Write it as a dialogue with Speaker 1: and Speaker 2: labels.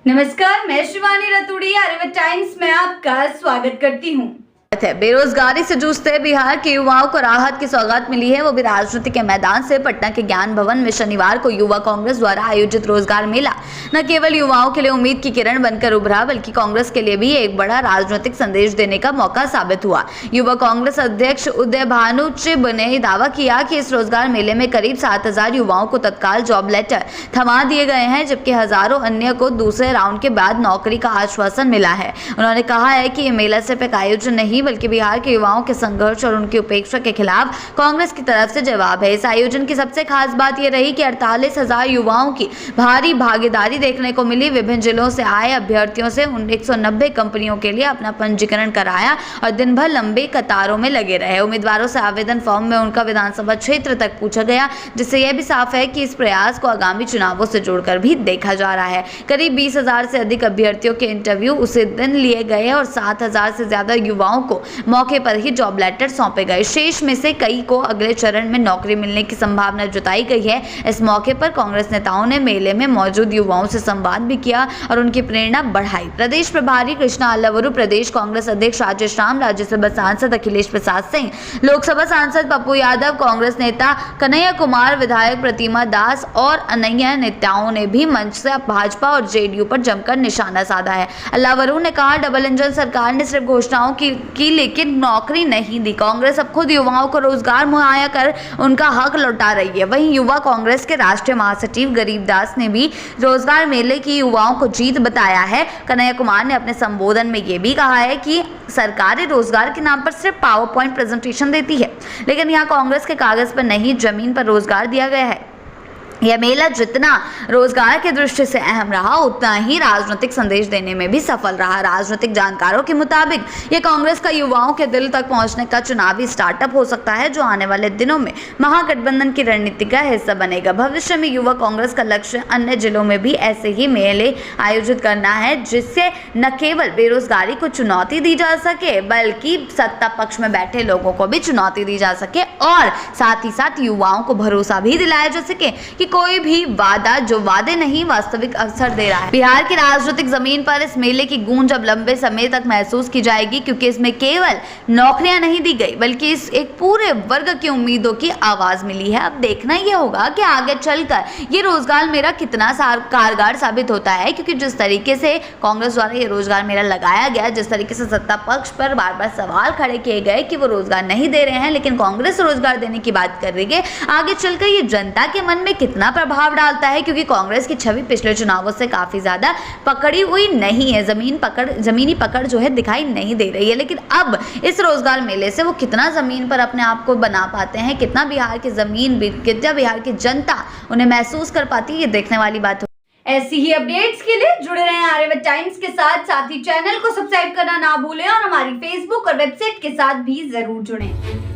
Speaker 1: नमस्कार, मैं शिवानी रतूड़ी आर्यभट्ट टाइम्स में आपका स्वागत करती हूँ।
Speaker 2: बेरोजगारी से जूझते बिहार के युवाओं को राहत की सौगात मिली है, वो भी राजनीति के मैदान से। पटना के ज्ञान भवन में शनिवार को युवा कांग्रेस द्वारा आयोजित रोजगार मेला न केवल युवाओं के लिए उम्मीद की किरण बनकर उभरा, बल्कि कांग्रेस के लिए भी एक बड़ा राजनीतिक संदेश देने का मौका साबित हुआ। युवा कांग्रेस अध्यक्ष उदय भानु चिब ने दावा किया कि इस रोजगार मेले में करीब 7,000 युवाओं को तत्काल जॉब लेटर थमा दिए गए हैं, जबकि हजारों अन्य को दूसरे राउंड के बाद नौकरी का आश्वासन मिला है। उन्होंने कहा है कि ये मेला सिर्फ एक आयोजन नहीं बल्कि बिहार के युवाओं के संघर्ष और उनकी उपेक्षा के खिलाफ कांग्रेस की तरफ से जवाब है। इस आयोजन की सबसे खास बात यह रही कि 48,000 युवाओं की भारी भागीदारी देखने को मिली। विभिन्न जिलों से आए अभ्यर्थियों से 190 कंपनियों के लिए अपना पंजीकरण कराया और दिन भर लंबे कतारों में लगे रहे। उम्मीदवारों से आवेदन फॉर्म में उनका विधानसभा क्षेत्र तक पूछा गया, जिससे यह भी साफ है कि इस प्रयास को आगामी चुनावों से जोड़कर भी देखा जा रहा है। करीब 20,000 से अधिक अभ्यर्थियों के इंटरव्यू उसी दिन लिए गए और 7,000 से ज्यादा युवाओं को मौके पर ही जॉब लेटर सौंपे गए। शेष में से कई को अगले चरण में नौकरी मिलने की संभावना जताई गई है। इस मौके पर कांग्रेस नेताओं ने मेले में मौजूद युवाओं से संवाद भी किया और उनकी प्रेरणा बढ़ाई। प्रदेश प्रभारी कृष्णा अल्लावरू, प्रदेश कांग्रेस अध्यक्ष राजेश राम, राज्यसभा सांसद अखिलेश प्रसाद सिंह, लोकसभा सांसद पप्पू यादव, कांग्रेस नेता कन्हैया कुमार, विधायक प्रतिमा दास और अन्य नेताओं ने भी मंच से भाजपा और जेडीयू पर जमकर निशाना साधा है। अल्लावरू ने कहा, डबल इंजन सरकार ने सिर्फ घोषणाओं की लेकिन नौकरी नहीं दी। कांग्रेस अब खुद युवाओं को रोजगार मुहैया कर उनका हक लौटा रही है। वहीं युवा कांग्रेस के राष्ट्रीय महासचिव गरीबदास ने भी रोजगार मेले की युवाओं को जीत बताया है। कन्हैया कुमार ने अपने संबोधन में यह भी कहा है कि सरकारें रोजगार के नाम पर सिर्फ पावर पॉइंट प्रेजेंटेशन देती है, लेकिन यहाँ कांग्रेस के कागज पर नहीं, जमीन पर रोजगार दिया गया है। यह मेला जितना रोजगार की दृष्टि से अहम रहा, उतना ही राजनीतिक संदेश देने में भी सफल रहा। राजनीतिक जानकारों के मुताबिक यह कांग्रेस का युवाओं के दिल तक पहुंचने का चुनावी स्टार्टअप हो सकता है, जो आने वाले दिनों में महागठबंधन की रणनीति का हिस्सा बनेगा। भविष्य में युवा कांग्रेस का लक्ष्य अन्य जिलों में भी ऐसे ही मेले आयोजित करना है, जिससे न केवल बेरोजगारी को चुनौती दी जा सके, बल्कि सत्ता पक्ष में बैठे लोगों को भी चुनौती दी जा सके और साथ ही साथ युवाओं को भरोसा भी दिलाया जा सके कि कोई भी वादा जो वादे नहीं, वास्तविक अवसर दे रहा है। बिहार की राजनीतिक जमीन पर इस मेले की गूंज अब लंबे समय तक महसूस की जाएगी, क्योंकि इसमें केवल नौकरियां नहीं दी गई, बल्कि इस एक पूरे वर्ग की उम्मीदों की आवाज मिली है। अब देखना यह होगा कि आगे चलकर ये रोजगार मेला कितना कारगर साबित होता है, क्योंकि जिस तरीके से कांग्रेस द्वारा ये रोजगार मेला लगाया गया, जिस तरीके से सत्ता पक्ष पर बार बार सवाल खड़े किए गए कि वो रोजगार नहीं दे रहे हैं, लेकिन कांग्रेस रोजगार देने की बात कर रही है, आगे चलकर ये जनता के मन में कितना प्रभाव डालता है, क्योंकि कांग्रेस की छवि पिछले चुनावों से काफी ज्यादा पकड़ी हुई नहीं है। जमीनी पकड़ जो है दिखाई नहीं दे रही है, लेकिन अब इस रोजगार मेले से वो कितना जमीन पर अपने आप को बना पाते हैं, कितना बिहार की जमीन, कितना बिहार की जनता उन्हें महसूस कर पाती है, ये देखने वाली बात हो।
Speaker 1: ऐसी ही अपडेट्स के लिए जुड़े रहें आर्यभट्ट टाइम्स के साथ ही चैनल को सब्सक्राइब करना ना भूलें और हमारी फेसबुक और वेबसाइट के साथ भी जरूर जुड़ें।